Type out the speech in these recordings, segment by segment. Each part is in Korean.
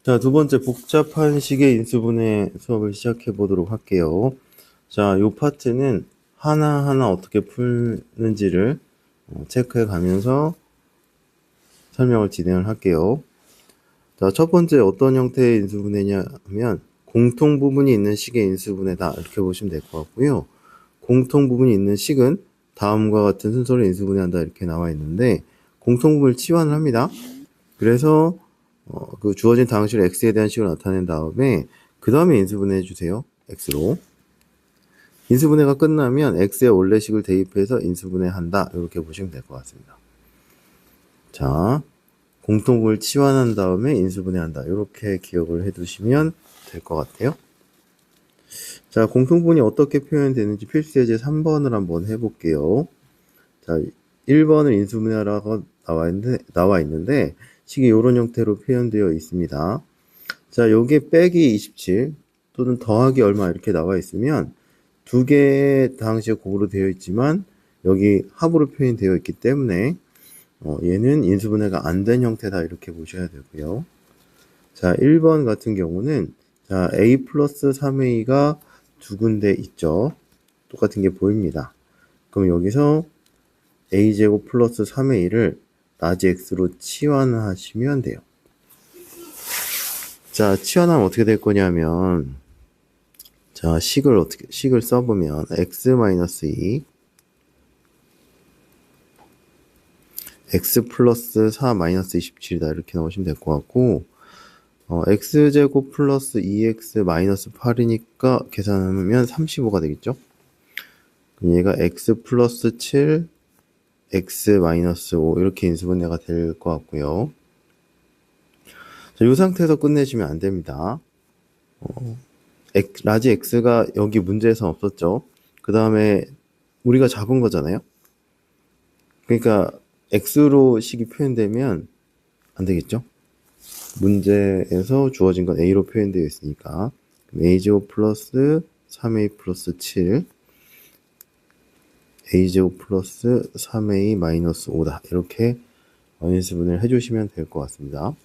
자, 두 번째 복잡한 식의 인수분해 수업을 시작해 보도록 할게요. 자, 요 파트는 하나하나 어떻게 풀는지를 체크해 가면서 설명을 진행을 할게요. 자, 첫 번째 어떤 형태의 인수분해냐면 공통 부분이 있는 식의 인수분해다 이렇게 보시면 될 것 같고요. 공통 부분이 있는 식은 다음과 같은 순서로 인수분해한다 이렇게 나와 있는데 공통 부분을 치환을 합니다. 그래서 그 주어진 당식을 x에 대한 식으로 나타낸 다음에 그 다음에 인수분해 해주세요. x로. 인수분해가 끝나면 x의 원래식을 대입해서 인수분해한다. 이렇게 보시면 될 것 같습니다. 자, 공통분을 치환한 다음에 인수분해한다. 이렇게 기억을 해두시면 될 것 같아요. 자, 공통분이 어떻게 표현되는지 필수 예제 3번을 한번 해볼게요. 자, 1번을 인수분해하라고 나와 있는데 식이 이런 형태로 표현되어 있습니다. 자, 요게 빼기 27 또는 더하기 얼마 이렇게 나와 있으면 두 개의 당식이 곡으로 되어 있지만 여기 합으로 표현되어 있기 때문에 얘는 인수분해가 안 된 형태다 이렇게 보셔야 되고요. 자, 1번 같은 경우는 자, a 플러스 3a가 두 군데 있죠. 똑같은 게 보입니다. 그럼 여기서 a제곱 플러스 3a를 라지 x로 치환하시면 돼요. 자, 치환하면 어떻게 될 거냐면 자, 식을 써보면 x-2 x 플러스 4 마이너스 27이다 이렇게 나오시면 될 것 같고 x제곱 플러스 2x 마이너스 8이니까 계산하면 35가 되겠죠. 그럼 얘가 x 플러스 7 x 마이너스 5 이렇게 인수분해가 될 것 같고요. 자, 이 상태에서 끝내시면 안 됩니다. 라지 x가 여기 문제에서 없었죠. 그 다음에 우리가 잡은 거잖아요. 그러니까 x로 식이 표현되면 안 되겠죠. 문제에서 주어진 건 a로 표현되어 있으니까 a제곱 플러스 3a 플러스 7 a제곱 플러스 3a 마이너스 5다 이렇게 인수분해를 해주시면 될 것 같습니다.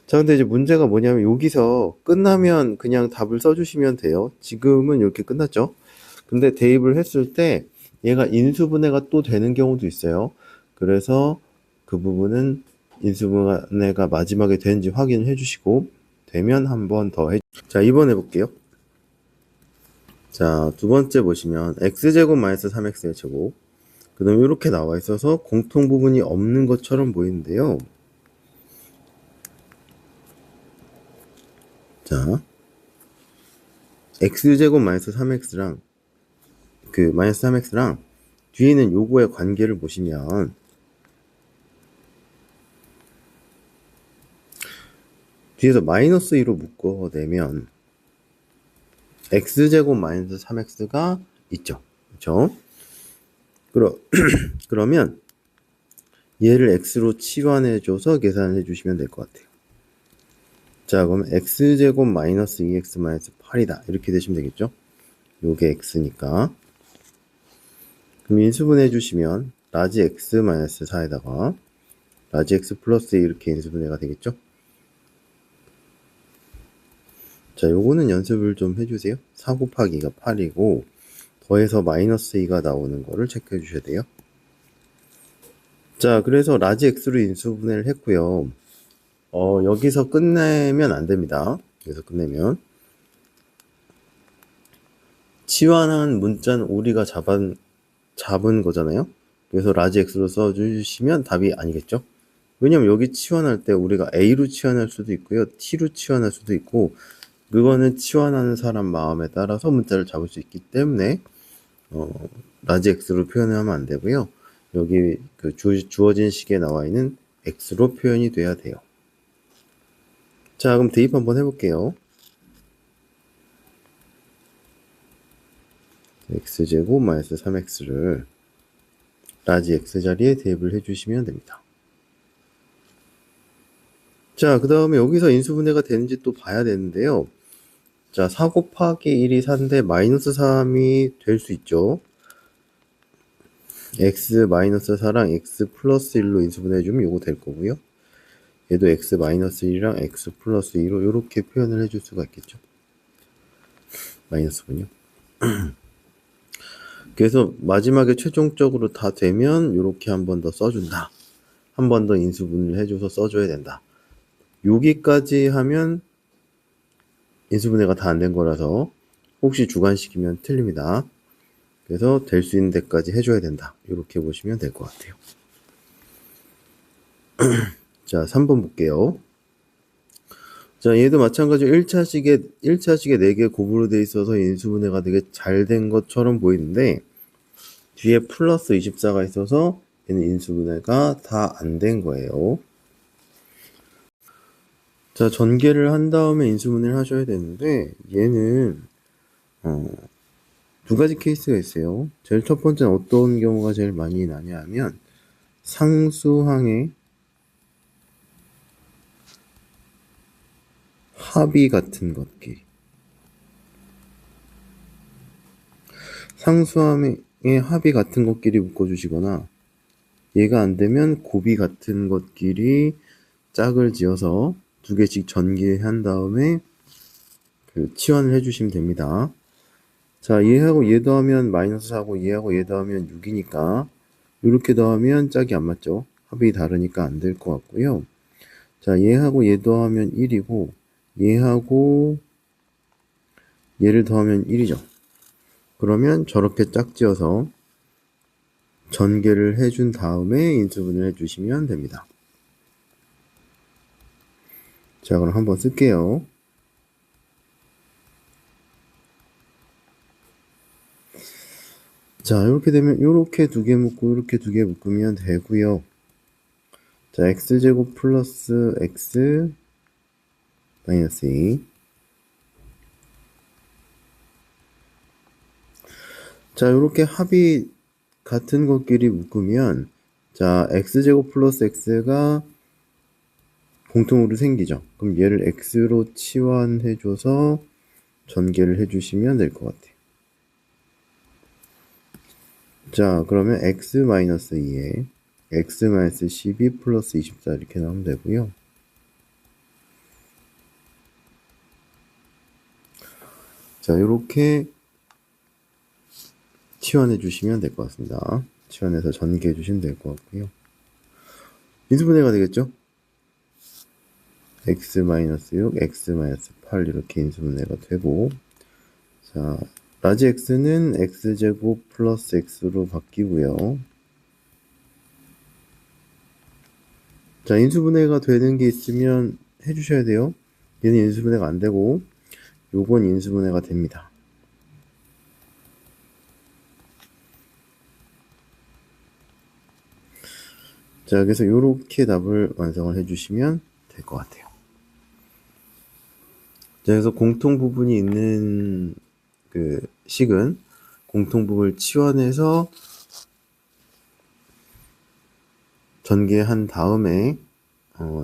자, 근데 이제 문제가 뭐냐면 여기서 끝나면 그냥 답을 써주시면 돼요. 지금은 이렇게 끝났죠. 근데 대입을 했을 때 얘가 인수분해가 또 되는 경우도 있어요. 그래서 그 부분은 인수분해가 마지막에 되는지 확인을 해주시고 되면 한 번 더 자, 2번 해볼게요. 자, 두 번째 보시면 x제곱 마이너스 3x의 제곱 그 다음에 이렇게 나와 있어서 공통 부분이 없는 것처럼 보이는데요. 자, x제곱 마이너스 3x랑 그 마이너스 3x랑 뒤에 있는 요거의 관계를 보시면 뒤에서 마이너스 2로 묶어내면 x제곱 마이너스 3x가 있죠. 그렇죠? 그러면 얘를 x로 치환해줘서 계산을 해주시면 될 것 같아요. 자, 그럼 x제곱 마이너스 2x 마이너스 8이다. 이렇게 되시면 되겠죠? 요게 x니까. 그럼 인수분해 해주시면 라지 x 마이너스 4에다가 라지 x 플러스 2 이렇게 인수분해가 되겠죠? 자, 요거는 연습을 좀 해주세요. 4 곱하기가 8이고 더해서 마이너스 2가 나오는 거를 체크해 주셔야 돼요. 자, 그래서 라지 x로 인수분해를 했고요. 여기서 끝내면 안 됩니다. 여기서 끝내면 치환한 문자는 우리가 잡은 거잖아요. 그래서 라지 x로 써주시면 답이 아니겠죠. 왜냐면 여기 치환할 때 우리가 a로 치환할 수도 있고요, t로 치환할 수도 있고 그거는 치환하는 사람 마음에 따라서 문자를 잡을 수 있기 때문에 라지 x로 표현하면 안 되고요. 여기 그 주어진 식에 나와 있는 x로 표현이 돼야 돼요. 자, 그럼 대입 한번 해볼게요. x제곱 마이너스 3x를 라지 x 자리에 대입을 해주시면 됩니다. 자, 그 다음에 여기서 인수분해가 되는지 또 봐야 되는데요. 자, 4 곱하기 1이 4인데 마이너스 3이 될 수 있죠. x 마이너스 4랑 x 플러스 1로 인수분해 해주면 이거 될 거고요. 얘도 x 마이너스 1이랑 x 플러스 2로 이렇게 표현을 해줄 수가 있겠죠. 마이너스군요. 그래서 마지막에 최종적으로 다 되면 이렇게 한 번 더 써준다. 한 번 더 인수분해를 해줘서 써줘야 된다. 여기까지 하면 인수분해가 다 안 된 거라서 혹시 주관식이면 틀립니다. 그래서 될 수 있는 데까지 해줘야 된다. 이렇게 보시면 될 것 같아요. 자, 3번 볼게요. 자, 얘도 마찬가지로 1차식에 4개 곱으로 돼 있어서 인수분해가 되게 잘 된 것처럼 보이는데 뒤에 플러스 24가 있어서 얘는 인수분해가 다 안 된 거예요. 자, 전개를 한 다음에 인수분해를 하셔야 되는데 얘는 두 가지 케이스가 있어요. 제일 첫 번째는 어떤 경우가 제일 많이 나냐 하면 상수항의 합이 같은 것끼리. 상수함의 합이 같은 것끼리 묶어주시거나 얘가 안 되면 곱이 같은 것끼리 짝을 지어서 두 개씩 전개한 다음에 치환을 해주시면 됩니다. 자, 얘하고 얘 더하면 마이너스 4고 얘하고 얘 더하면 6이니까 이렇게 더하면 짝이 안 맞죠. 합이 다르니까 안 될 것 같고요. 자, 얘하고 얘 더하면 1이고 얘하고 얘를 더하면 1이죠. 그러면 저렇게 짝지어서 전개를 해준 다음에 인수분해를 해주시면 됩니다. 자, 그럼 한번 쓸게요. 자, 이렇게 되면 이렇게 두 개 묶고 이렇게 두 개 묶으면 되고요. 자, x제곱 플러스 x 마이너스 2. 자, 이렇게 합이 같은 것끼리 묶으면 자, x제곱 플러스 x가 공통으로 생기죠. 그럼 얘를 x로 치환해줘서 전개를 해주시면 될 것 같아요. 자, 그러면 x-2에 x-12 플러스 24 이렇게 나오면 되고요. 자, 이렇게 치환해 주시면 될 것 같습니다. 치환해서 전개해 주시면 될 것 같고요. 인수분해가 되겠죠? x-6, x-8 이렇게 인수분해가 되고, 자, 라지 x는 x제곱 플러스 x로 바뀌고요. 자, 인수분해가 되는 게 있으면 해주셔야 돼요. 얘는 인수분해가 안 되고 요건 인수분해가 됩니다. 자, 그래서 요렇게 답을 완성을 해주시면 될 것 같아요. 자, 그래서 공통 부분이 있는 그 식은 공통 부분을 치환해서 전개한 다음에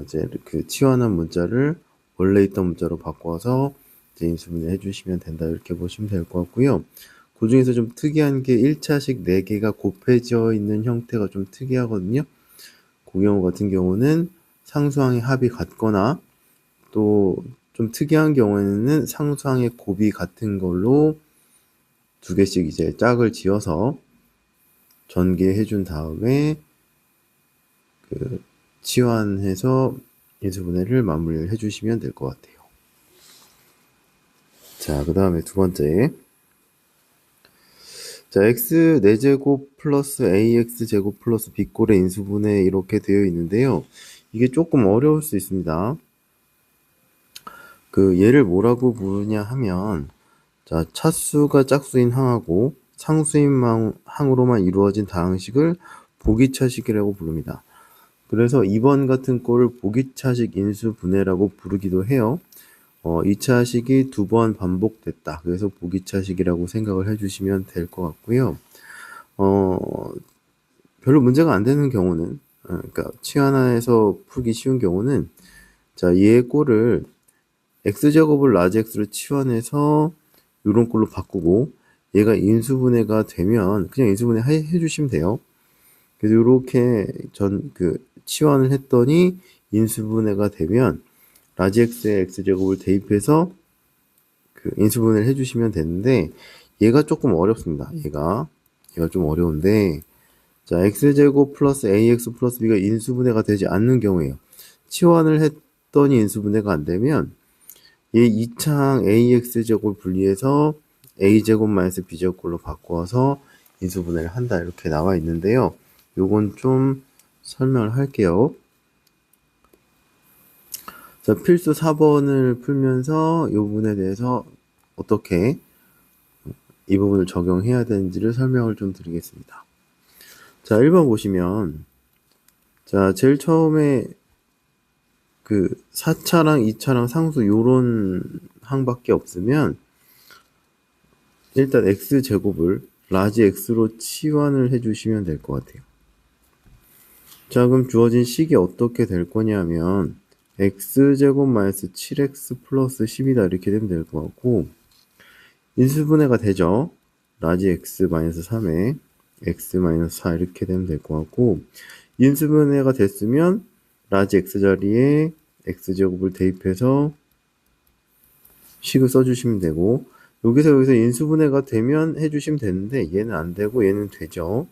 이제 그 치환한 문자를 원래 있던 문자로 바꿔서 이제 인수분해 해주시면 된다 이렇게 보시면 될 것 같고요. 그 중에서 좀 특이한 게 1차식 4개가 곱해져 있는 형태가 좀 특이하거든요. 그 경우 같은 경우는 상수항의 합이 같거나 또 좀 특이한 경우에는 상수항의 곱이 같은 걸로 두 개씩 이제 짝을 지어서 전개해 준 다음에 그 치환해서 인수분해를 마무리를 해주시면 될 것 같아요. 자, 그 다음에 두 번째. 자, x 4제곱 플러스 ax제곱 플러스 b꼴의 인수분해 이렇게 되어 있는데요. 이게 조금 어려울 수 있습니다. 그 얘를 뭐라고 부르냐 하면 자, 차수가 짝수인 항하고 상수인 항으로만 이루어진 다항식을 보기차식이라고 부릅니다. 그래서 2번 같은 꼴을 보기차식 인수분해라고 부르기도 해요. 이 차식이 2번 반복됐다. 그래서 보기차식이라고 생각을 해주시면 될 것 같고요. 별로 문제가 안 되는 경우는, 그러니까 치환해서 풀기 쉬운 경우는, 자, 얘의 꼴을 x제곱을 라지 x로 치환해서 이런 꼴로 바꾸고, 얘가 인수분해가 되면 그냥 인수분해 해주시면 돼요. 그래서 이렇게 치환을 했더니 인수분해가 되면 라지 x에 x제곱을 대입해서 그 인수분해를 해주시면 되는데 얘가 조금 어렵습니다. 얘가 좀 어려운데 자 x제곱 플러스 ax 플러스 b가 인수분해가 되지 않는 경우에요. 치환을 했더니 인수분해가 안 되면 얘 2창 ax제곱을 분리해서 a제곱 마이너스 b제곱꼴로 바꿔서 인수분해를 한다 이렇게 나와 있는데요. 요건 좀 설명을 할게요. 자, 필수 4번을 풀면서 이 부분에 대해서 어떻게 이 부분을 적용해야 되는지를 설명을 좀 드리겠습니다. 자, 1번 보시면 자, 제일 처음에 그 4차랑 2차랑 상수 요런 항밖에 없으면 일단 x제곱을 라지 x로 치환을 해주시면 될 것 같아요. 자, 그럼 주어진 식이 어떻게 될 거냐면 x제곱 마이너스 7x 플러스 10이다 이렇게 되면 될 것 같고 인수분해가 되죠. 라지 x 마이너스 3에 x 마이너스 4 이렇게 되면 될 것 같고 인수분해가 됐으면 라지 x 자리에 x제곱을 대입해서 식을 써주시면 되고 여기서 인수분해가 되면 해주시면 되는데 얘는 안 되고 얘는 되죠.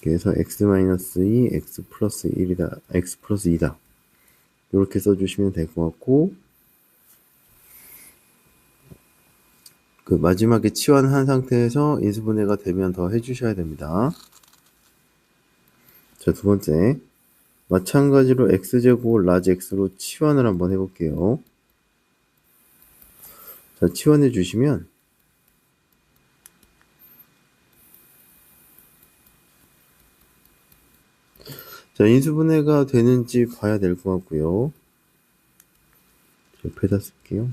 그래서 x-2, x 플러스 1이다, x 플러스 2다. 이렇게 써주시면 될 것 같고, 그 마지막에 치환한 상태에서 인수분해가 되면 더 해주셔야 됩니다. 자, 두 번째. 마찬가지로 x제곱 라지 x로 치환을 한번 해볼게요. 자, 치환해 주시면, 자, 인수분해가 되는지 봐야 될 것 같고요. 옆에다 쓸게요.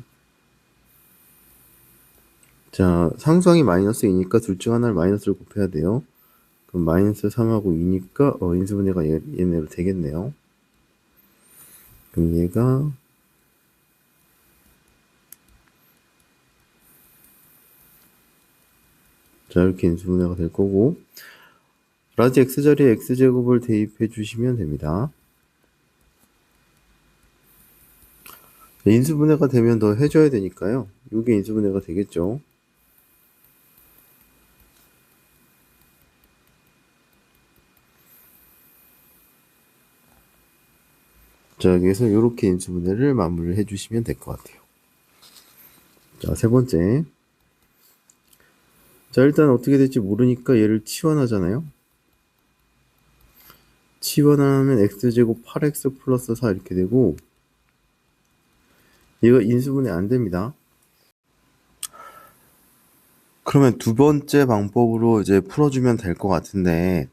자, 상수항이 마이너스 2니까 둘 중 하나를 마이너스를 곱해야 돼요. 그럼 마이너스 3하고 2니까 인수분해가 얘네로 되겠네요. 그럼 얘가 자 이렇게 인수분해가 될 거고 라지 x 자리에 x제곱을 대입해 주시면 됩니다. 인수분해가 되면 더 해줘야 되니까요. 이게 인수분해가 되겠죠. 자 여기에서 이렇게 인수분해를 마무리를 해주시면 될 것 같아요. 자 세 번째. 자 일단 어떻게 될지 모르니까 얘를 치환하잖아요. 치환하면 x제곱 8x 플러스 4 이렇게 되고 얘가 인수분해 안 됩니다. 그러면 두 번째 방법으로 이제 풀어주면 될 것 같은데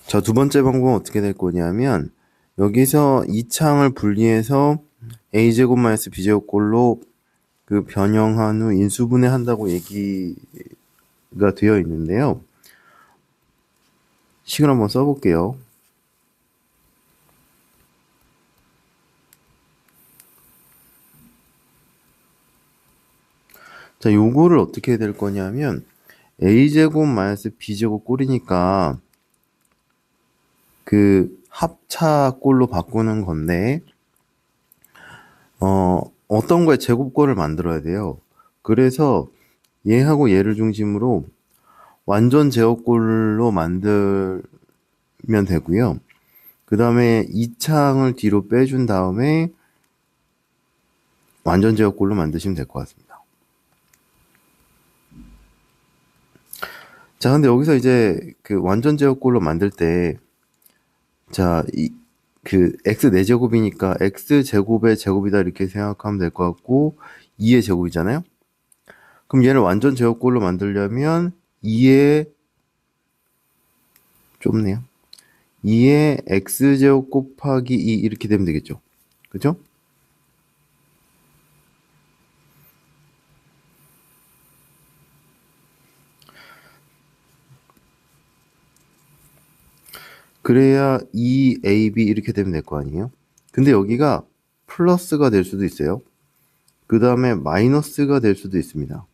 자, 두 번째 방법은 어떻게 될 거냐면 여기서 이 창을 분리해서 a제곱 마이너스 b제곱꼴로 그 변형한 후 인수분해 한다고 얘기가 되어 있는데요. 식을 한번 써볼게요. 자, 요거를 어떻게 해야 될 거냐면 a제곱 마이너스 b제곱 꼴이니까 그 합차꼴로 바꾸는 건데 어떤 거에 제곱꼴을 만들어야 돼요. 그래서 얘하고 얘를 중심으로 완전 제곱꼴로 만들면 되고요. 그 다음에 이 창을 뒤로 빼준 다음에 완전 제곱꼴로 만드시면 될 것 같습니다. 자, 근데 여기서 이제 그 완전 제곱꼴로 만들 때, 자, 그 x 4제곱이니까 x 제곱의 제곱이다 이렇게 생각하면 될 것 같고 2의 제곱이잖아요. 그럼 얘를 완전 제곱꼴로 만들려면 2의 좁네요. 2의 x제곱 곱하기 2 이렇게 되면 되겠죠. 그죠? 그래야 2ab 이렇게 되면 될 거 아니에요. 근데 여기가 플러스가 될 수도 있어요. 그 다음에 마이너스가 될 수도 있습니다.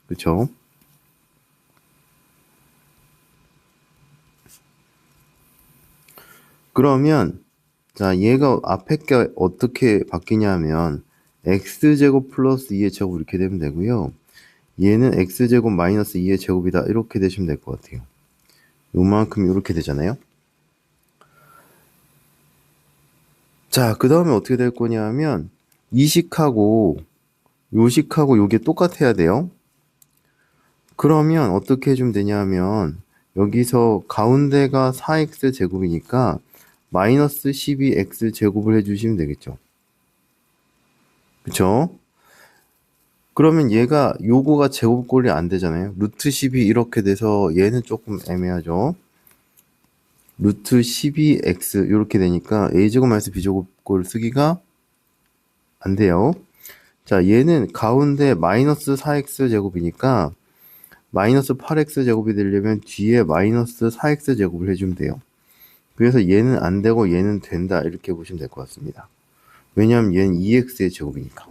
그쵸? 그러면 자, 얘가 앞에 게 어떻게 바뀌냐면 x제곱 플러스 2의 제곱 이렇게 되면 되고요. 얘는 x제곱 마이너스 2의 제곱이다. 이렇게 되시면 될 것 같아요. 요만큼 이렇게 되잖아요. 자, 그 다음에 어떻게 될 거냐면 이식하고 요식하고 요게 똑같아야 돼요. 그러면 어떻게 해주면 되냐면 여기서 가운데가 4x 제곱이니까 마이너스 12x 제곱을 해주시면 되겠죠. 그쵸? 그러면 얘가 요거가 제곱꼴이 안 되잖아요. 루트 12 이렇게 돼서 얘는 조금 애매하죠. 루트 12x 이렇게 되니까 a제곱 마이너스 b제곱꼴 쓰기가 안 돼요. 자, 얘는 가운데 마이너스 4x 제곱이니까 마이너스 8x 제곱이 되려면 뒤에 마이너스 4x 제곱을 해주면 돼요. 그래서 얘는 안 되고 얘는 된다 이렇게 보시면 될 것 같습니다. 왜냐하면 얘는 2x의 제곱이니까.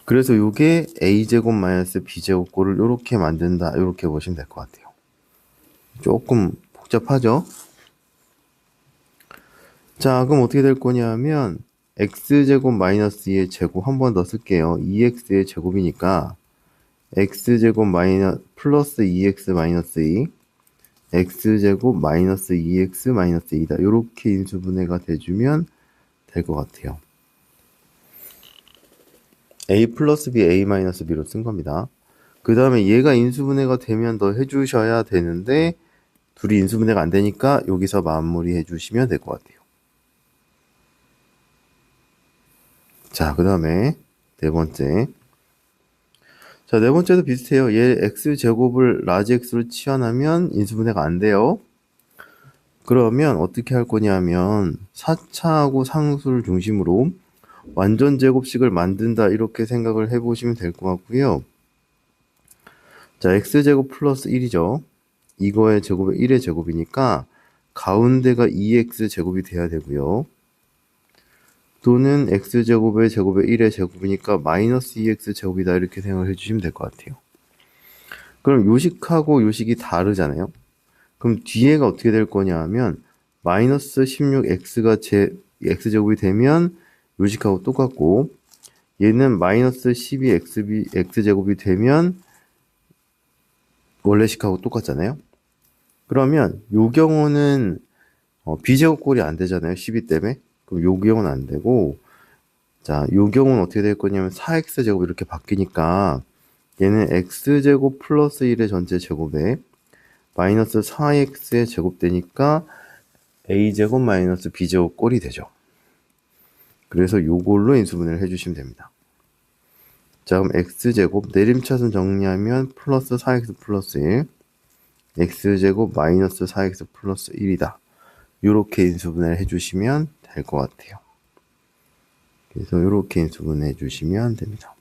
그래서 이게 a제곱 마이너스 b제곱꼴을 이렇게 만든다 이렇게 보시면 될 것 같아요. 조금 복잡하죠? 자, 그럼 어떻게 될 거냐면 x제곱 마이너스 2의 제곱 한 번 더 쓸게요. 2x의 제곱이니까 x제곱 마이너스 플러스 2x 마이너스 2 x제곱 마이너스 2x 마이너스 2다. 이렇게 인수분해가 돼주면 될 것 같아요. a 플러스 b a 마이너스 b로 쓴 겁니다. 그 다음에 얘가 인수분해가 되면 더 해주셔야 되는데 둘이 인수분해가 안 되니까 여기서 마무리 해주시면 될 것 같아요. 자, 그 다음에 네 번째. 자, 네 번째도 비슷해요. 얘 x제곱을 라지 x로 치환하면 인수분해가 안 돼요. 그러면 어떻게 할 거냐면 4차하고 상수를 중심으로 완전 제곱식을 만든다 이렇게 생각을 해보시면 될 것 같고요. 자, x제곱 플러스 1이죠. 이거의 제곱이 1의 제곱이니까 가운데가 2x 제곱이 돼야 되고요. 또는 x제곱의 제곱의 1의 제곱이니까 마이너스 2x 제곱이다 이렇게 생각을 해주시면 될 것 같아요. 그럼 요식하고 요식이 다르잖아요. 그럼 뒤에가 어떻게 될 거냐 하면 마이너스 16x가 x제곱이 되면 요식하고 똑같고 얘는 마이너스 12x제곱이 되면 원래식하고 똑같잖아요. 그러면 요 경우는 b제곱꼴이 안 되잖아요. 12 때문에. 그럼 요 경우는 안 되고 자, 요 경우는 어떻게 될 거냐면 4x제곱 이렇게 바뀌니까 얘는 x제곱 플러스 1의 전체 제곱에 마이너스 4x의 제곱 되니까 a제곱 마이너스 b제곱 꼴이 되죠. 그래서 요걸로 인수분해를 해주시면 됩니다. 자, 그럼 x제곱 내림차순 정리하면 플러스 4x 플러스 1 x제곱 마이너스 4x 플러스 1이다. 요렇게 인수분해를 해주시면 될 것 같아요. 그래서 요렇게 인수분해 해주시면 됩니다.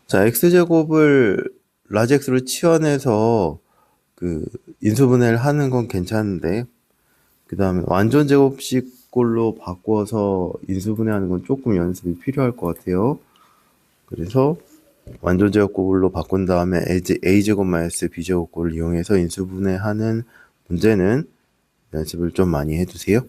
자, x제곱을 라지 x로 치환해서 그 인수분해를 하는 건 괜찮은데 그 다음에 완전 제곱식꼴로 바꿔서 인수분해하는 건 조금 연습이 필요할 것 같아요. 그래서 완전 제곱꼴로 바꾼 다음에 a제곱 마이너스 b제곱꼴을 이용해서 인수분해하는 문제는 연습을 좀 많이 해두세요.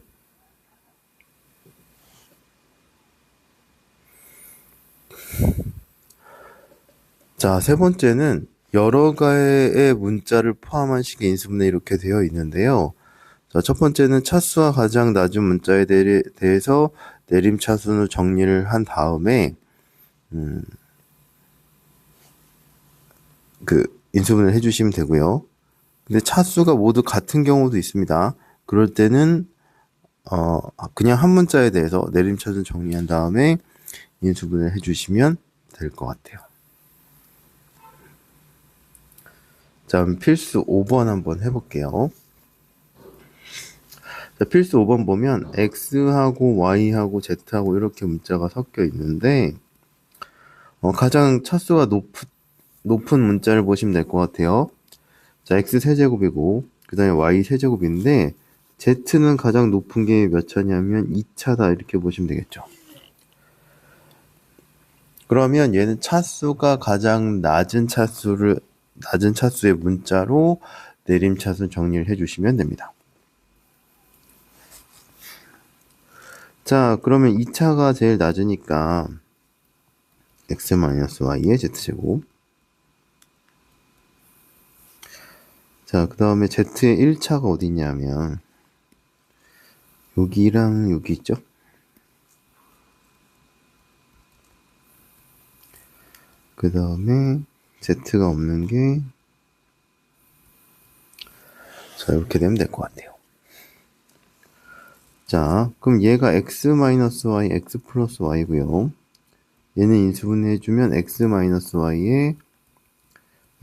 자, 세 번째는 여러 개의 문자를 포함한 식의 인수분해 이렇게 되어 있는데요. 자, 첫 번째는 차수와 가장 낮은 문자에 대해서 내림차순으로 정리를 한 다음에 인수분해를 해주시면 되고요. 근데 차수가 모두 같은 경우도 있습니다. 그럴 때는 그냥 한 문자에 대해서 내림차순 정리한 다음에 인수분해를 해주시면 될 것 같아요. 자, 그럼 필수 5번 한번 해볼게요. 자, 필수 5번 보면 x하고 y하고 z하고 이렇게 문자가 섞여 있는데 가장 차수가 높은 문자를 보시면 될 것 같아요. 자, x 세제곱이고 그 다음에 y 세제곱인데 z는 가장 높은 게 몇 차냐면 2차다 이렇게 보시면 되겠죠. 그러면 얘는 차수가 가장 낮은 차수의 문자로 내림차순 정리를 해주시면 됩니다. 자, 그러면 2차가 제일 낮으니까 x-y의 z제곱. 자, 그 다음에 z의 1차가 어디 있냐면 여기랑 여기 있죠? 그 다음에 z가 없는 게 자, 이렇게 되면 될 것 같아요. 자, 그럼 얘가 x-y, x 플러스 y고요. 얘는 인수분해해주면 x-y의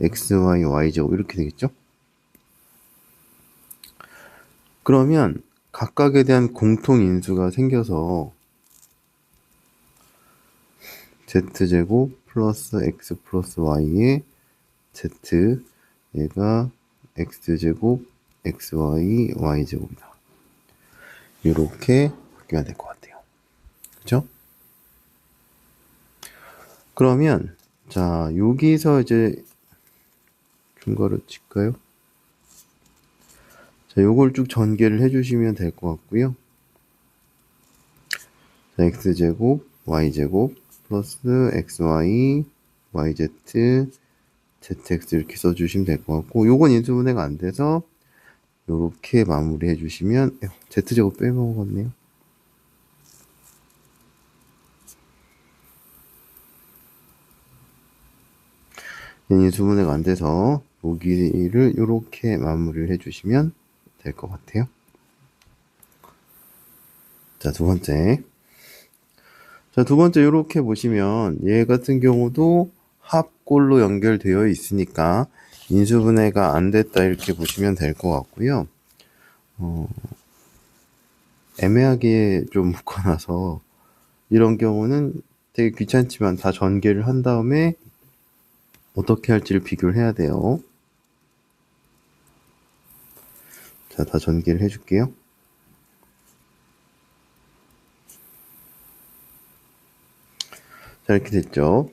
xy, y제곱 이렇게 되겠죠? 그러면 각각에 대한 공통인수가 생겨서 z제곱 플러스 x 플러스 y의 z 얘가 x제곱 xy y제곱이다. 이렇게 바뀌면 될 것 같아요. 그렇죠? 그러면 자, 여기서 이제 중괄호 칠까요? 자, 요걸 쭉 전개를 해주시면 될 것 같고요. 자, x제곱 y제곱 플러스 xy yz zx 이렇게 써주시면 될 것 같고, 요건 인수분해가 안 돼서 요렇게 마무리해 주시면 z제곱 빼먹었네요. 인수분해가 안 돼서 여기를 요렇게 마무리를 해 주시면 될 것 같아요. 자, 두 번째. 자, 두 번째 요렇게 보시면 얘 같은 경우도 합골로 연결되어 있으니까 인수분해가 안 됐다 이렇게 보시면 될 것 같고요. 애매하게 좀 묶어놔서 이런 경우는 되게 귀찮지만 다 전개를 한 다음에 어떻게 할지를 비교를 해야 돼요. 자, 다 전개를 해줄게요. 자, 이렇게 됐죠.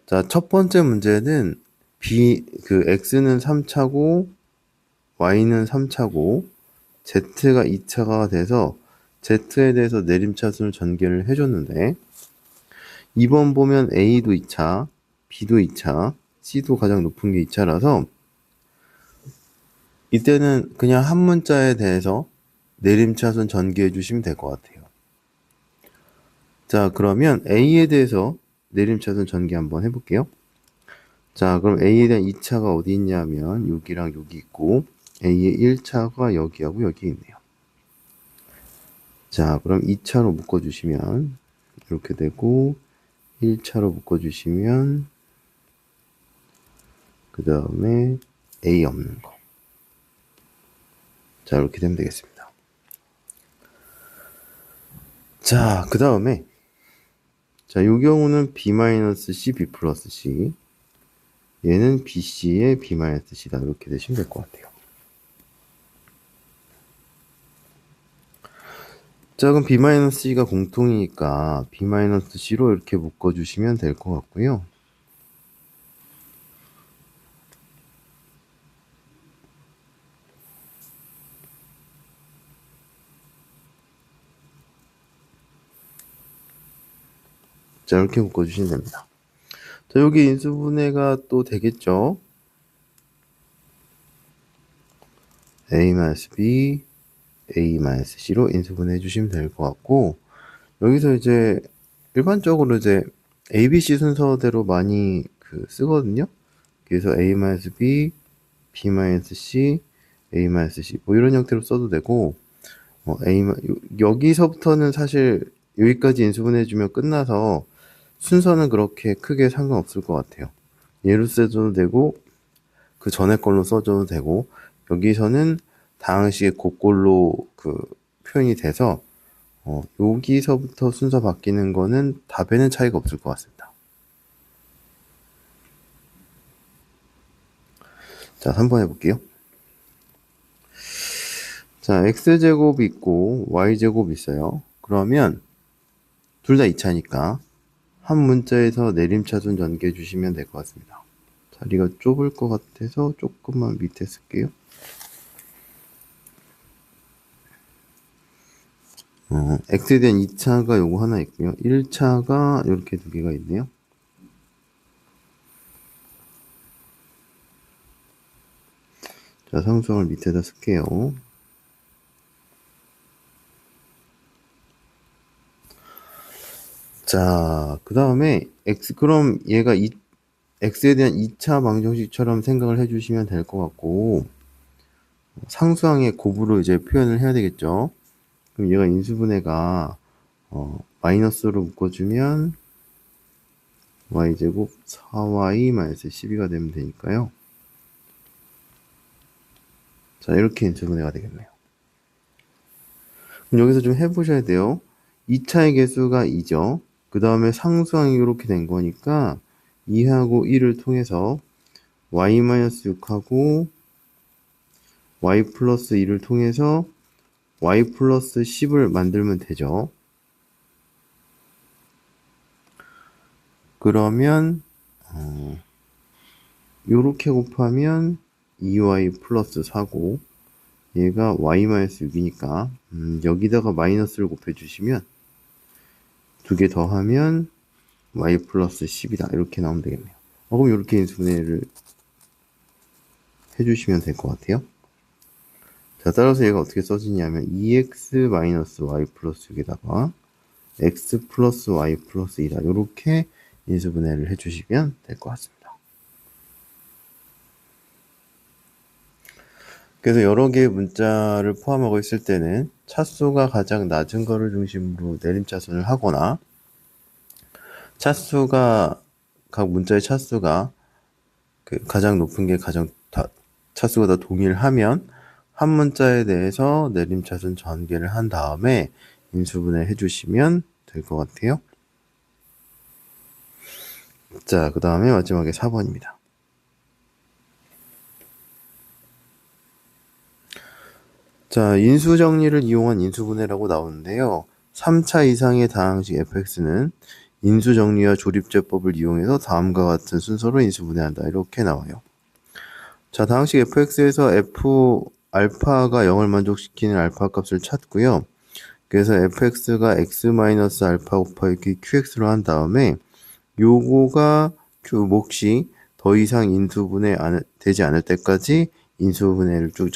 자, 첫 번째 문제는 x는 3차고 y는 3차고 z가 2차가 돼서 z에 대해서 내림차순을 전개를 해줬는데 2번 보면 a도 2차, b도 2차, c도 가장 높은 게 2차라서 이때는 그냥 한 문자에 대해서 내림차순 전개해 주시면 될 것 같아요. 자, 그러면 a에 대해서 내림차순 전개 한번 해볼게요. 자, 그럼 a에 대한 2차가 어디 있냐면 여기랑 여기 있고 a의 1차가 여기하고 여기 있네요. 자, 그럼 2차로 묶어주시면 이렇게 되고 1차로 묶어주시면 그 다음에 a 없는 거. 자, 이렇게 되면 되겠습니다. 자, 그 다음에 자, 이 경우는 b-c, b 플러스 c 얘는 bc의 b-c다 이렇게 되시면 될 것 같아요. 자, 그럼 b-c가 공통이니까 b-c로 이렇게 묶어주시면 될 것 같고요. 자, 이렇게 묶어주시면 됩니다. 자, 여기 인수분해가 또 되겠죠? a-b, a-c로 인수분해 해주시면 될 것 같고, 여기서 이제 일반적으로 이제 ABC 순서대로 많이 쓰거든요. 그래서 a-b, b-c, a-c 뭐 이런 형태로 써도 되고, 여기서부터는 사실 여기까지 인수분해 해주면 끝나서 순서는 그렇게 크게 상관없을 것 같아요. 얘로 써줘도 되고 그 전에 걸로 써줘도 되고 여기서는 다항식의 곡골로 표현이 돼서 여기서부터 순서 바뀌는 거는 답에는 차이가 없을 것 같습니다. 자, 3번 해볼게요. 자, x제곱 있고 y제곱 있어요. 그러면 둘 다 2차니까 한 문자에서 내림차순 전개해 주시면 될 것 같습니다. 자리가 좁을 것 같아서 조금만 밑에 쓸게요. x에 대한 2차가 요거 하나 있고요. 1차가 이렇게 두 개가 있네요. 자, 상수항을 밑에다 쓸게요. 자, 그 다음에 그럼 얘가 x에 대한 2차 방정식처럼 생각을 해주시면 될 것 같고, 상수항의 곱으로 이제 표현을 해야 되겠죠. 그럼 얘가 인수분해가 마이너스로 묶어주면 y제곱 4y 마이너스 12가 되면 되니까요. 자, 이렇게 인수분해가 되겠네요. 그럼 여기서 좀 해보셔야 돼요. 2차의 개수가 2죠. 그 다음에 상수항이 이렇게 된 거니까 2하고 1을 통해서 y-6하고 y 플러스 2를 통해서 y 플러스 10을 만들면 되죠. 그러면 요렇게 곱하면 2y 플러스 4고 얘가 y-6이니까 여기다가 마이너스를 곱해주시면 두 개 더하면 y 플러스 10이다 이렇게 나오면 되겠네요. 그럼 이렇게 인수분해를 해주시면 될 것 같아요. 자, 따라서 얘가 어떻게 써지냐면 2x 마이너스 y 플러스 6에다가 x 플러스 y 플러스 2다 이렇게 인수분해를 해주시면 될 것 같습니다. 그래서 여러 개의 문자를 포함하고 있을 때는 차수가 가장 낮은 거를 중심으로 내림차순을 하거나 각 문자의 차수가 가장 높은 게 차수가 다 동일하면 한 문자에 대해서 내림차순 전개를 한 다음에 인수분해 해주시면 될 것 같아요. 자, 그 다음에 마지막에 4번입니다. 자, 인수정리를 이용한 인수분해라고 나오는데요. 3차 이상의 다항식 fx는 인수정리와 조립제법을 이용해서 다음과 같은 순서로 인수분해한다. 이렇게 나와요. 자, 다항식 fx에서 f 알파가 0을 만족시키는 알파 값을 찾고요. 그래서 fx가 x-알파 곱하기 qx로 한 다음에 요거가 몫이 더 이상 인수분해 되지 않을 때까지 인수분해를 쭉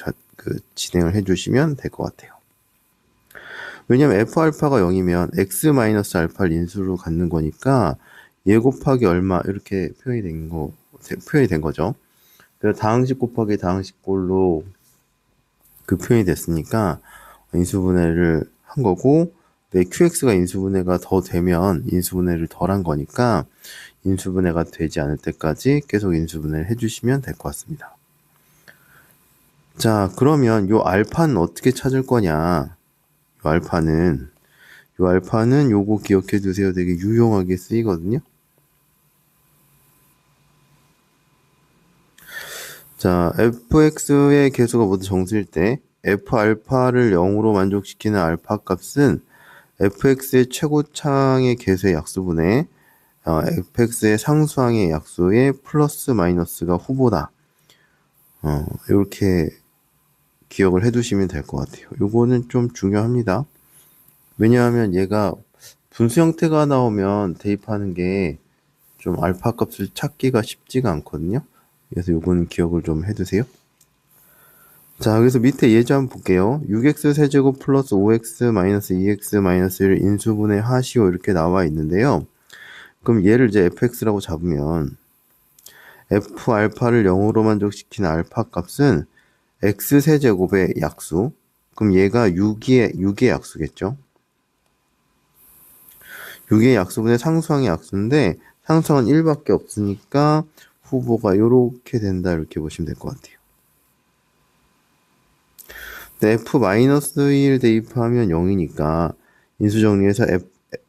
진행을 해주시면 될 것 같아요. 왜냐면 f알파가 0이면 x-알파를 인수로 갖는 거니까 얘 곱하기 얼마 이렇게 표현이 된 거죠. 그래서 다항식 곱하기 다항식 꼴로 표현이 됐으니까 인수분해를 한 거고, qx가 인수분해가 더 되면 인수분해를 덜 한 거니까 인수분해가 되지 않을 때까지 계속 인수분해를 해주시면 될 것 같습니다. 자, 그러면 요 알파는 어떻게 찾을 거냐? 요 알파는 요거 기억해 두세요. 되게 유용하게 쓰이거든요. 자, fx의 개수가 모두 정수일 때 f알파를 0으로 만족시키는 알파 값은 fx의 최고창의 개수의 약수분의 fx의 상수항의 약수의 플러스 마이너스가 후보다. 이렇게 기억을 해두시면 될 것 같아요. 요거는 좀 중요합니다. 왜냐하면 얘가 분수 형태가 나오면 대입하는 게 좀 알파 값을 찾기가 쉽지가 않거든요. 그래서 요거는 기억을 좀 해두세요. 자, 그래서 밑에 예제 한번 볼게요. 6x 세제곱 플러스 5x 마이너스 2x 마이너스 1을 인수분해 하시오 이렇게 나와 있는데요. 그럼 얘를 이제 fx라고 잡으면 f 알파를 0으로 만족시키는 알파 값은 x 세제곱의 약수. 그럼 얘가 6의 약수겠죠. 6의 약수분의 상수항의 약수인데 상수항은 1밖에 없으니까 후보가 이렇게 된다 이렇게 보시면 될 것 같아요. f-1 대입하면 0이니까 인수정리해서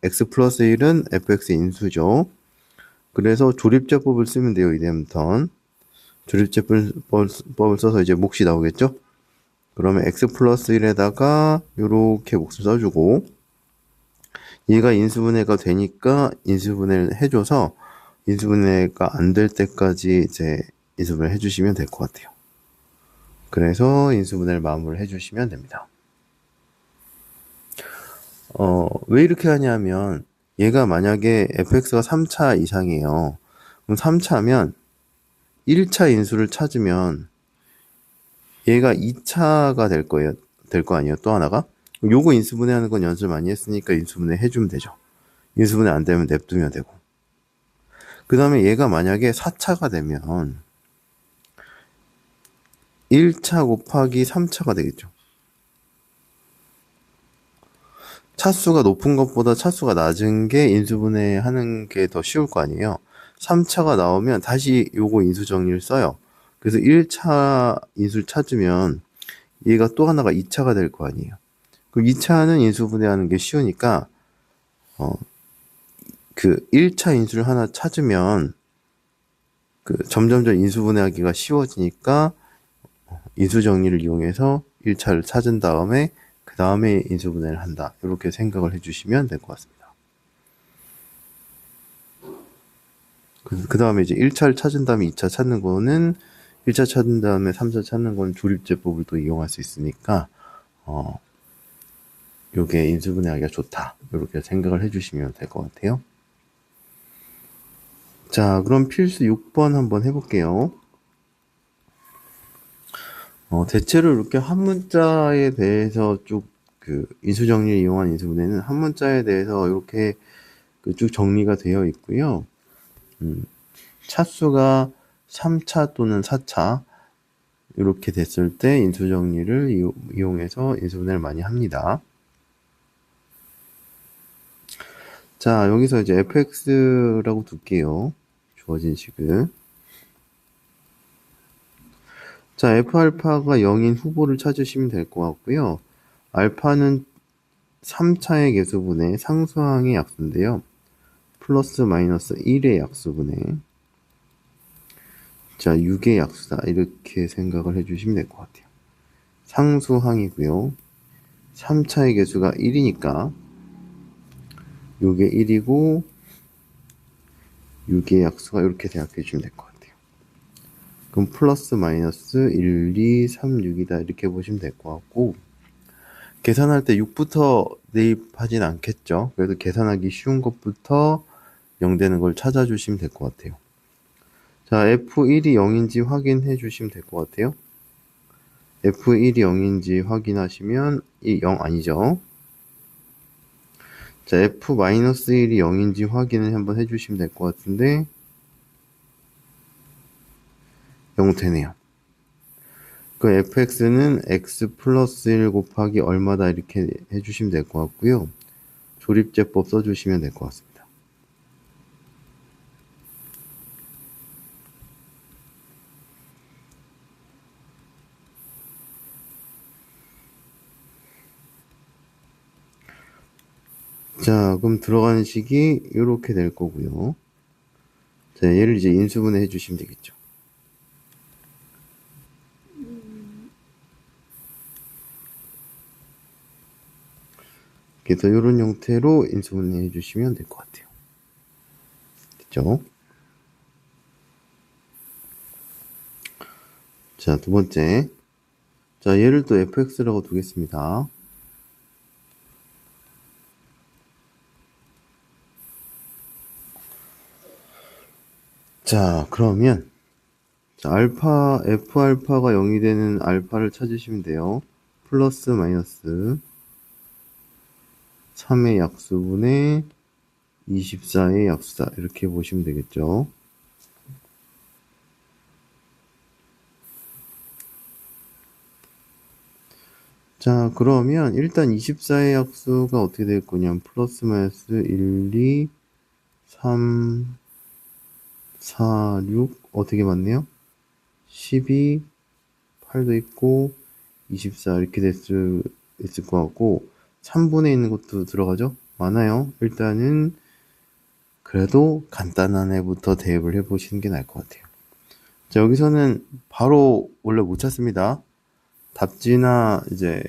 x 플러스 1은 fx의 인수죠. 그래서 조립제법을 쓰면 돼요. 이제부턴 조립제법을 써서 이제 몫이 나오겠죠. 그러면 x 플러스 1에다가 이렇게 몫을 써주고 얘가 인수분해가 되니까 인수분해를 해줘서 인수분해가 안 될 때까지 이제 인수분해를 해주시면 될 것 같아요. 그래서 인수분해를 마무리를 해주시면 됩니다. 왜 이렇게 하냐면 얘가 만약에 fx가 3차 이상이에요. 그럼 3차면 1차 인수를 찾으면 얘가 2차가 될 거예요. 될 거 아니에요. 또 하나가. 요거 인수분해하는 건 연습 많이 했으니까 인수분해 해주면 되죠. 인수분해 안 되면 냅두면 되고. 그 다음에 얘가 만약에 4차가 되면 1차 곱하기 3차가 되겠죠. 차수가 높은 것보다 차수가 낮은 게 인수분해 하는 게 더 쉬울 거 아니에요. 3차가 나오면 다시 요거 인수 정리를 써요. 그래서 1차 인수를 찾으면 얘가 또 하나가 2차가 될 거 아니에요. 그 2차는 인수분해하는 게 쉬우니까 그 1차 인수를 하나 찾으면 그 점점점 인수분해하기가 쉬워지니까 인수 정리를 이용해서 1차를 찾은 다음에 그 다음에 인수분해를 한다. 이렇게 생각을 해주시면 될 것 같습니다. 그 다음에 이제 1차를 찾은 다음에 2차 찾는 거는 1차 찾은 다음에 3차 찾는 건 조립제법을 또 이용할 수 있으니까 요게 인수분해하기가 좋다. 이렇게 생각을 해주시면 될 것 같아요. 자, 그럼 필수 6번 한번 해볼게요. 대체로 이렇게 한 문자에 대해서 쭉 그 인수정리를 이용한 인수분해는 한 문자에 대해서 이렇게 쭉 정리가 되어 있고요. 차수가 3차 또는 4차 이렇게 됐을 때 인수정리를 이용해서 인수분해를 많이 합니다. 자, 여기서 이제 fx라고 둘게요. 주어진 식을. 자, f알파가 0인 후보를 찾으시면 될 것 같고요. 알파는 3차의 개수분의 상수항의 약수인데요. 플러스 마이너스 1의 약수분의 자 6의 약수다 이렇게 생각을 해주시면 될 것 같아요. 상수항이고요. 3차의 개수가 1이니까 요게 1이고 6의 약수가 이렇게 생각해 주시면 될 것 같아요. 그럼 플러스 마이너스 1, 2, 3, 6이다 이렇게 보시면 될 것 같고 계산할 때 6부터 대입하진 않겠죠. 그래도 계산하기 쉬운 것부터 0 되는 걸 찾아주시면 될 것 같아요. 자, F1이 0인지 확인해 주시면 될 것 같아요. F1이 0인지 확인하시면 이 0 아니죠. 자, F-1이 0인지 확인을 한번 해주시면 될 것 같은데 0 되네요. 그 fx는 x 플러스 1 곱하기 얼마다 이렇게 해주시면 될 것 같고요. 조립제법 써주시면 될 것 같습니다. 자, 그럼 들어가는 식이 이렇게 될 거고요. 자, 얘를 이제 인수분해 해주시면 되겠죠. 그래서 이런 형태로 인수분해 해주시면 될 것 같아요. 됐죠? 자, 두 번째. 자, 얘를 또 fx라고 두겠습니다. 자, 그러면 자, f알파가 0이 되는 알파를 찾으시면 돼요. 플러스 마이너스 3의 약수분의 24의 약수다. 이렇게 보시면 되겠죠. 자, 그러면 일단 24의 약수가 어떻게 될 거냐면 플러스 마이너스 1, 2, 3, 4, 6 어떻게 맞네요? 12, 8도 있고 24 이렇게 될 수 있을 것 같고 3분의 있는 것도 들어가죠? 많아요. 일단은 그래도 간단한 애부터 대입을 해보시는 게 나을 것 같아요. 자, 여기서는 바로 원래 못 찾습니다. 답지나 이제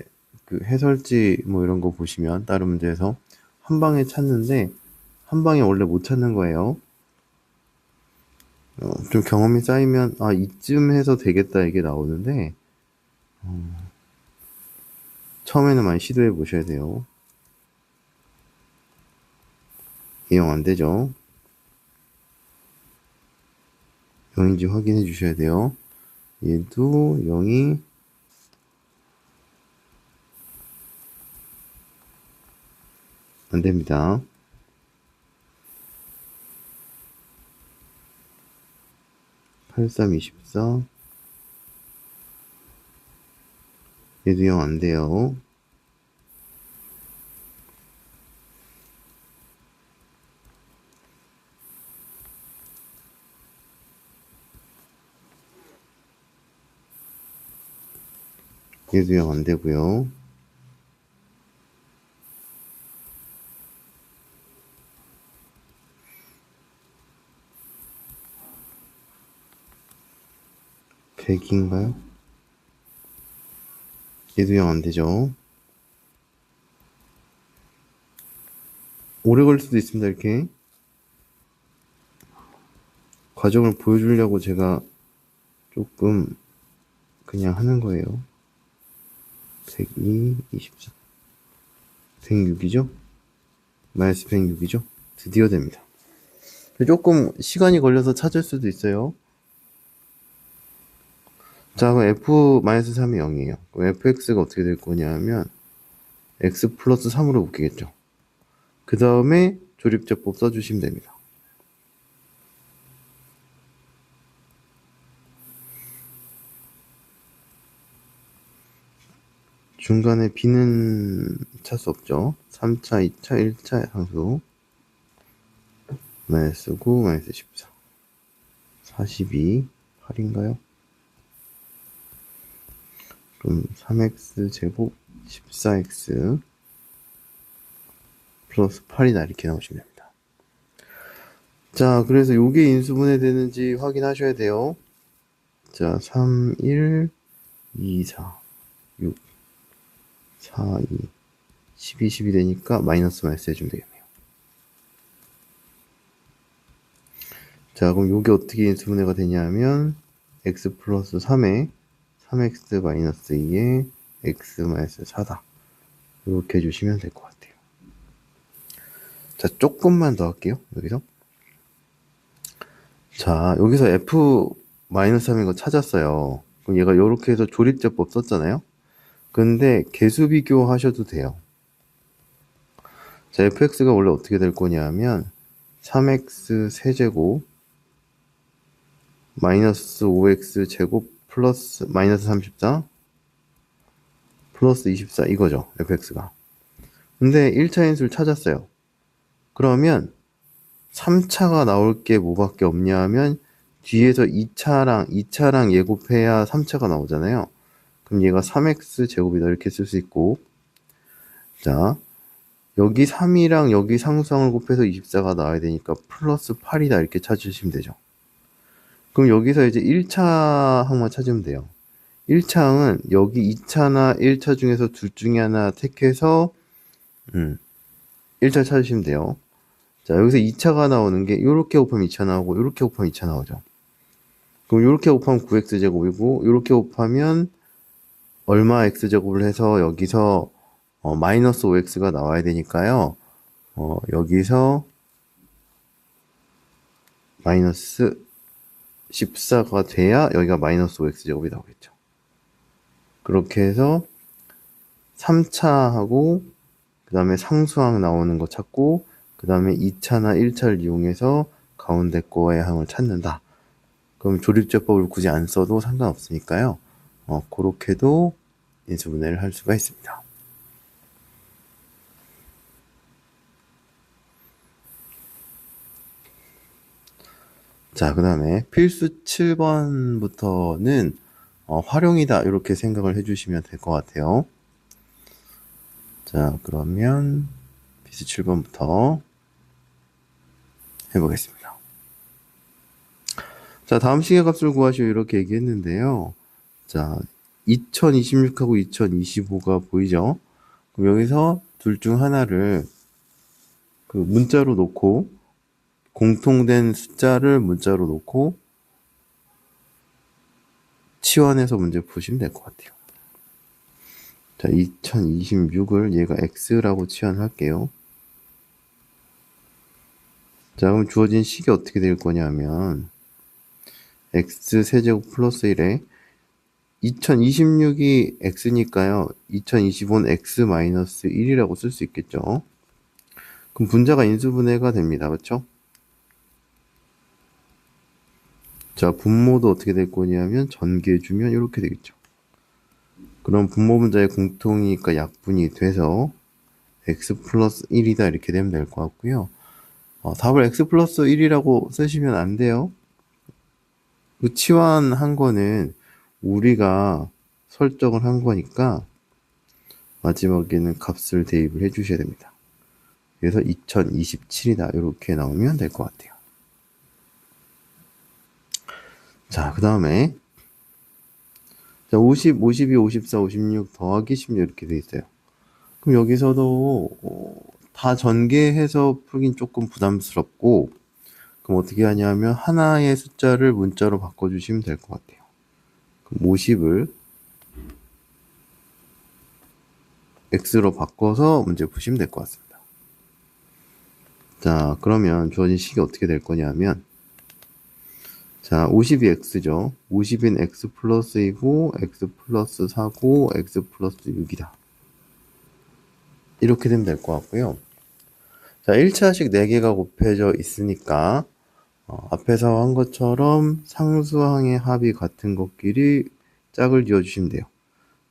그 해설지 뭐 이런 거 보시면 다른 문제에서 한 방에 찾는데 한 방에 원래 못 찾는 거예요. 좀 경험이 쌓이면 이쯤 해서 되겠다 이게 나오는데 처음에는 많이 시도해 보셔야 돼요. 이용 안 되죠? 0인지 확인해 주셔야 돼요. 얘도 0이 안 됩니다. 83, 24 얘도 0 안 돼요. 얘도 0 안 되고요. 백인가요? 얘도 0 안 되죠. 오래 걸릴 수도 있습니다. 이렇게 과정을 보여주려고 제가 조금 그냥 하는 거예요. 102, 24 106이죠? 마이너스 106이죠? 드디어 됩니다. 조금 시간이 걸려서 찾을 수도 있어요. 자, 그럼 f-3이 0이에요. 그럼 fx가 어떻게 될 거냐면 x 플러스 3으로 묶이겠죠. 그 다음에 조립제법 써주시면 됩니다. 중간에 b는 찰 수 없죠. 3차, 2차, 1차 상수 마이너스 9, 마이너스 14 42, 8인가요? 그럼 3x 제곱 14x 플러스 8이다 이렇게 나오시면 됩니다. 자, 그래서 요게 인수분해 되는지 확인하셔야 돼요. 자, 3, 1, 2, 4, 6, 4, 2, 12, 12 되니까 마이너스 해주면 되겠네요. 자, 그럼 요게 어떻게 인수분해가 되냐면 x 플러스 3에 3x 마이너스 2에 x 마이너스 4다. 이렇게 해주시면 될 것 같아요. 자, 조금만 더 할게요. 여기서. 자, 여기서 f-3인 거 찾았어요. 그럼 얘가 이렇게 해서 조립제법 썼잖아요. 근데 개수 비교하셔도 돼요. 자, fx가 원래 어떻게 될 거냐면 3x 세제곱 마이너스 5x 제곱 플러스 마이너스 34 플러스 24 이거죠. fx가. 근데 1차 인수를 찾았어요. 그러면 3차가 나올 게 뭐밖에 없냐 하면 뒤에서 2차랑 예곱해야 3차가 나오잖아요. 그럼 얘가 3x 제곱이다 이렇게 쓸 수 있고, 자, 여기 3이랑 여기 상수항을 곱해서 24가 나와야 되니까 플러스 8이다 이렇게 찾으시면 되죠. 그럼 여기서 이제 1차 항만 찾으면 돼요. 1차 항은 여기 2차나 1차 중에서 둘 중에 하나 택해서 1차 찾으시면 돼요. 자, 여기서 2차가 나오는 게 요렇게 곱하면 2차 나오고 요렇게 곱하면 2차 나오죠. 그럼 요렇게 곱하면 9x제곱이고 요렇게 곱하면 얼마 x제곱을 해서 여기서 마이너스 5x가 나와야 되니까요. 여기서 마이너스 14가 돼야 여기가 마이너스 5x제곱이 나오겠죠. 그렇게 해서 3차하고 그 다음에 상수항 나오는 거 찾고 그 다음에 2차나 1차를 이용해서 가운데 거의 항을 찾는다. 그럼 조립제법을 굳이 안 써도 상관없으니까요. 그렇게도 인수분해를 할 수가 있습니다. 자, 그 다음에 필수 7번부터는 활용이다 이렇게 생각을 해주시면 될 것 같아요. 자, 그러면 필수 7번부터 해보겠습니다. 자, 다음 시계값을 구하시오 이렇게 얘기했는데요. 자, 2026하고 2025가 보이죠? 그럼 여기서 둘 중 하나를 그 문자로 놓고 공통된 숫자를 문자로 놓고 치환해서 문제 푸시면 될 것 같아요. 자, 2026을 얘가 x라고 치환할게요. 자, 그럼 주어진 식이 어떻게 될 거냐면 x 세제곱 플러스 1에 2026이 x니까요. 2025는 x 마이너스 1이라고 쓸 수 있겠죠. 그럼 분자가 인수분해가 됩니다. 그렇죠? 자, 분모도 어떻게 될 거냐면 전개해주면 이렇게 되겠죠. 그럼 분모 분자의 공통이니까 약분이 돼서 x 플러스 1이다 이렇게 되면 될 것 같고요. 답을 x 플러스 1이라고 쓰시면 안 돼요. 그 치환한 거는 우리가 설정을 한 거니까 마지막에는 값을 대입을 해 주셔야 됩니다. 그래서 2027이다 이렇게 나오면 될 것 같아요. 자, 그 다음에 50, 52, 54, 56 더하기 16 이렇게 돼 있어요. 그럼 여기서도 다 전개해서 풀긴 조금 부담스럽고, 그럼 어떻게 하냐면 하나의 숫자를 문자로 바꿔주시면 될 것 같아요. 그럼 50을 x로 바꿔서 문제 푸시면 될 것 같습니다. 자, 그러면 주어진 식이 어떻게 될 거냐면, 자, 50이 x죠. 50인 x 플러스 2고, x 플러스 4고, x 플러스 6이다. 이렇게 되면 될 것 같고요. 자, 1차식 4개가 곱해져 있으니까, 앞에서 한 것처럼 상수항의 합이 같은 것끼리 짝을 지어주시면 돼요.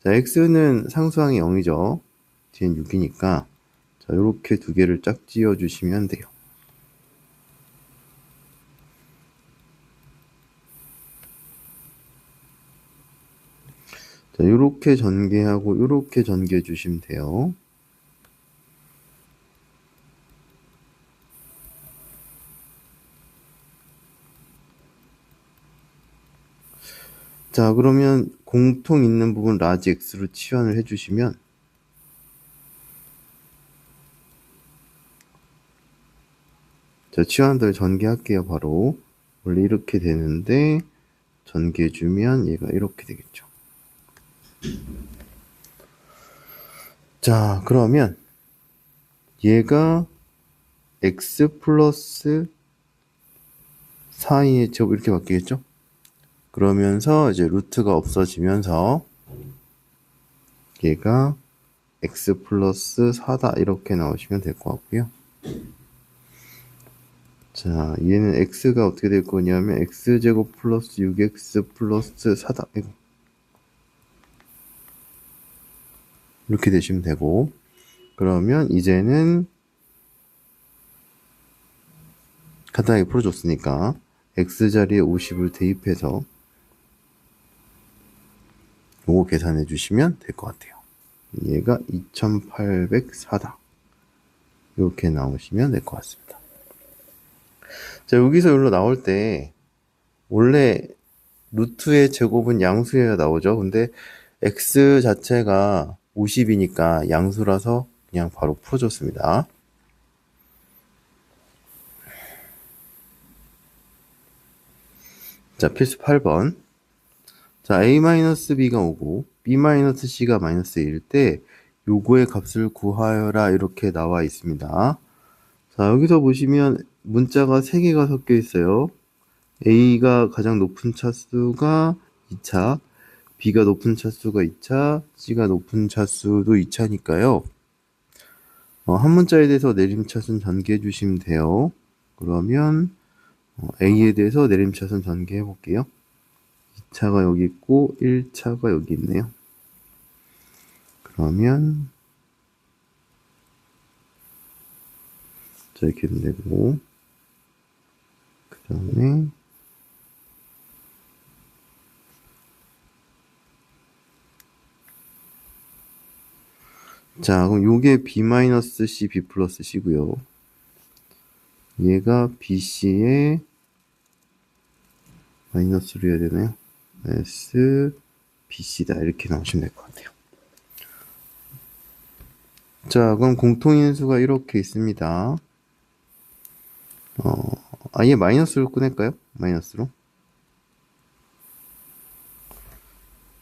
자, x는 상수항이 0이죠. 뒤엔 6이니까, 자, 요렇게 두 개를 짝 지어주시면 돼요. 자, 요렇게 전개하고 요렇게 전개해 주시면 돼요. 자, 그러면 공통 있는 부분 라지 x로 치환을 해주시면 자, 치환들 전개할게요. 바로 원래 이렇게 되는데 전개해주면 얘가 이렇게 되겠죠. 자, 그러면 얘가 x 플러스 4의 제곱 이렇게 바뀌겠죠? 그러면서 이제 루트가 없어지면서 얘가 x 플러스 4다 이렇게 나오시면 될 것 같고요. 자, 얘는 x가 어떻게 될 거냐면 x제곱 플러스 6x 플러스 4다. 이렇게 되시면 되고, 그러면 이제는 간단하게 풀어줬으니까 x자리에 50을 대입해서 요거 계산해 주시면 될 것 같아요. 얘가 2804다. 이렇게 나오시면 될 것 같습니다. 자, 여기서 여기로 나올 때 원래 루트의 제곱은 양수여야 나오죠. 근데 x 자체가 50이니까 양수라서 그냥 바로 풀어줬습니다. 자, 필수 8번. 자, a-b가 오고 b-c가 마이너스 1일 때 요거의 값을 구하여라 이렇게 나와 있습니다. 자, 여기서 보시면 문자가 3개가 섞여 있어요. a가 가장 높은 차수가 2차, b가 높은 차수가 2차, c가 높은 차수도 2차니까요. 한 문자에 대해서 내림차순 전개해 주시면 돼요. 그러면 a에 대해서 내림차순 전개해 볼게요. 2차가 여기 있고 1차가 여기 있네요. 그러면 자, 이렇게 되고 그 다음에 자, 그럼 요게 b-c, b 플러스 c고요. 얘가 bc의 마이너스로 해야 되나요? s, bc다. 이렇게 나오시면 될 것 같아요. 자, 그럼 공통인수가 이렇게 있습니다. 아예 마이너스로 꺼낼까요? 마이너스로.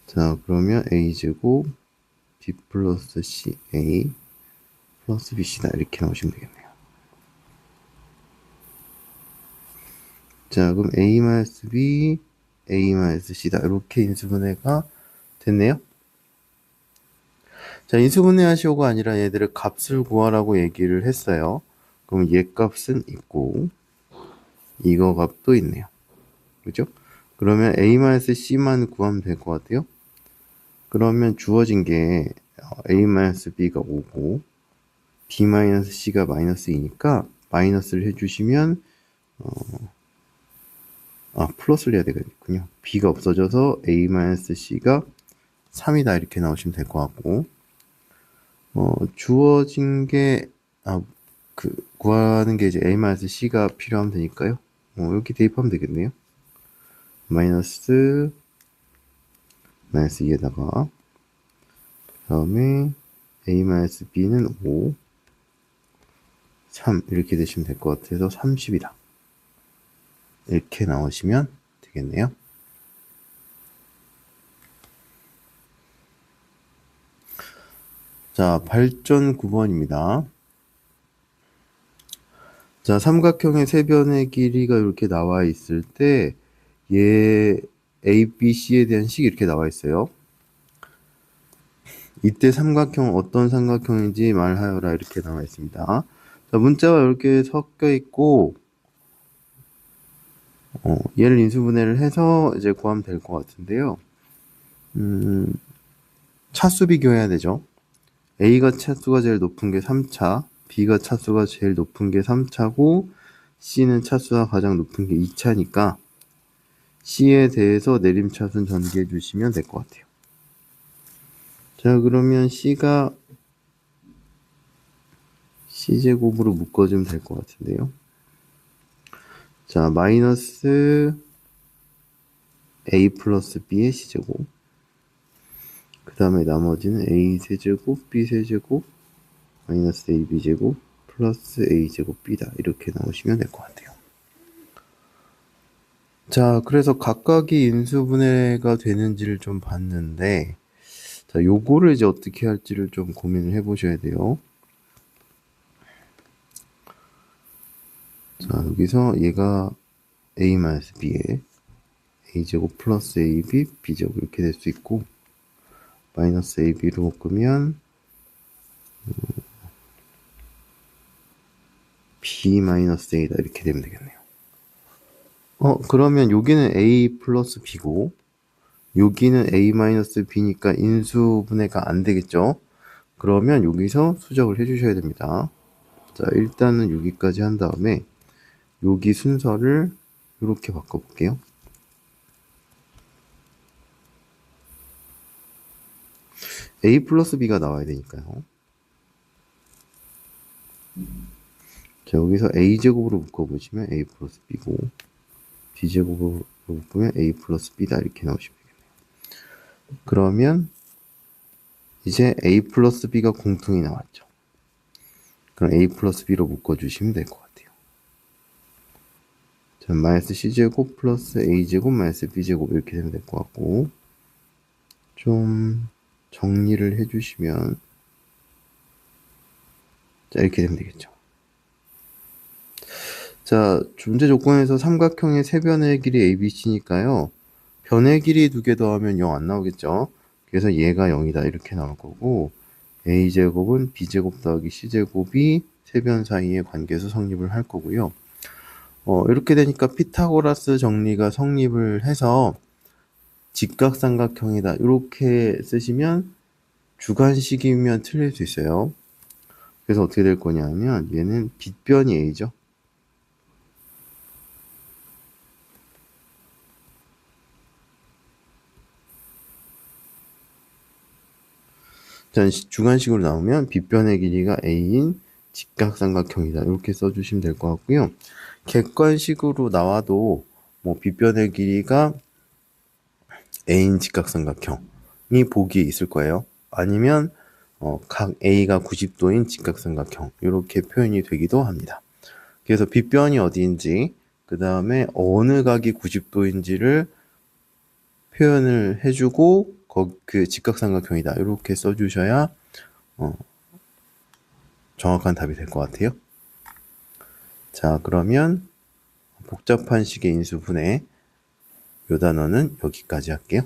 자, 그러면 a제곱 b 플러스 c a 플러스 bc다. 이렇게 나오시면 되겠네요. 자, 그럼 a-b, a-c다. 이렇게 인수분해가 됐네요. 자, 인수분해 하시오가 아니라 얘들의 값을 구하라고 얘기를 했어요. 그럼 얘 값은 있고, 이거 값도 있네요. 그죠? 그러면 a-c만 구하면 될 것 같아요. 그러면 주어진 게 a-b가 5고 b-c가 -2니까 마이너스를 해주시면 플러스를 해야 되겠군요. b가 없어져서 a-c가 3이다. 이렇게 나오시면 될 것 같고, 주어진 게 구하는 게 이제 a-c가 필요하면 되니까요. 이렇게 대입하면 되겠네요. 마이너스 2에다가 그 다음에 a-b는 5, 3 이렇게 되시면 될 것 같아서 30이다. 이렇게 나오시면 되겠네요. 자, 발전 9번입니다. 자, 삼각형의 세변의 길이가 이렇게 나와 있을 때 얘 A, B, C에 대한 식이 이렇게 나와 있어요. 이때 삼각형 어떤 삼각형인지 말하여라. 이렇게 나와 있습니다. 자, 문자가 이렇게 섞여 있고 얘를 인수분해를 해서 이제 구하면 될 것 같은데요. 차수 비교해야 되죠. A가 차수가 제일 높은 게 3차, B가 차수가 제일 높은 게 3차고 C는 차수가 가장 높은 게 2차니까 C에 대해서 내림차순 전개해 주시면 될 것 같아요. 자, 그러면 C가 C제곱으로 묶어주면 될 것 같은데요. 자, 마이너스 A 플러스 B의 C제곱. 그 다음에 나머지는 A 세제곱, B 세제곱, 마이너스 AB 제곱, 플러스 A 제곱 B다. 이렇게 나오시면 될 것 같아요. 자, 그래서 각각이 인수분해가 되는지를 좀 봤는데, 자, 요거를 이제 어떻게 할지를 좀 고민을 해보셔야 돼요. 자, 여기서 얘가 A-B에 A제곱 플러스 AB, B제곱 이렇게 될 수 있고, 마이너스 AB로 묶으면 B-A다. 이렇게 되면 되겠네요. 그러면 여기는 A 플러스 B고, 여기는 A-B니까 인수분해가 안 되겠죠? 그러면 여기서 수정을 해주셔야 됩니다. 자, 일단은 여기까지 한 다음에 여기 순서를 이렇게 바꿔볼게요. A 플러스 B가 나와야 되니까요. 자, 여기서 A제곱으로 묶어보시면 A 플러스 B고, B제곱으로 묶으면 A 플러스 B다. 이렇게 나오시면 되겠네요. 그러면 이제 A 플러스 B가 공통이 나왔죠. 그럼 A 플러스 B로 묶어주시면 될 것 같아요. 자, 마이너스 C제곱 플러스 A제곱 마이너스 B제곱 이렇게 되면 될 것 같고, 좀 정리를 해주시면, 자, 이렇게 되면 되겠죠. 자, 존재 조건에서 삼각형의 세변의 길이 ABC니까요. 변의 길이 2개 더하면 0 안 나오겠죠. 그래서 얘가 0이다. 이렇게 나올 거고, A제곱은 B제곱 더하기 C제곱이 세변 사이의 관계에서 성립을 할 거고요. 이렇게 되니까 피타고라스 정리가 성립을 해서 직각삼각형이다. 이렇게 쓰시면 주관식이면 틀릴 수 있어요. 그래서 어떻게 될 거냐면 얘는 빗변이 A죠. 자, 주관식으로 나오면 빗변의 길이가 A인 직각삼각형이다. 이렇게 써주시면 될 것 같고요. 객관식으로 나와도 뭐 빗변의 길이가 A인 직각삼각형이 보기에 있을 거예요. 아니면 각 A가 90도인 직각삼각형 이렇게 표현이 되기도 합니다. 그래서 빗변이 어디인지 그 다음에 어느 각이 90도인지를 표현을 해주고 그 직각삼각형이다. 이렇게 써주셔야 정확한 답이 될 것 같아요. 자, 그러면 복잡한 식의 인수분해 요 단어는 여기까지 할게요.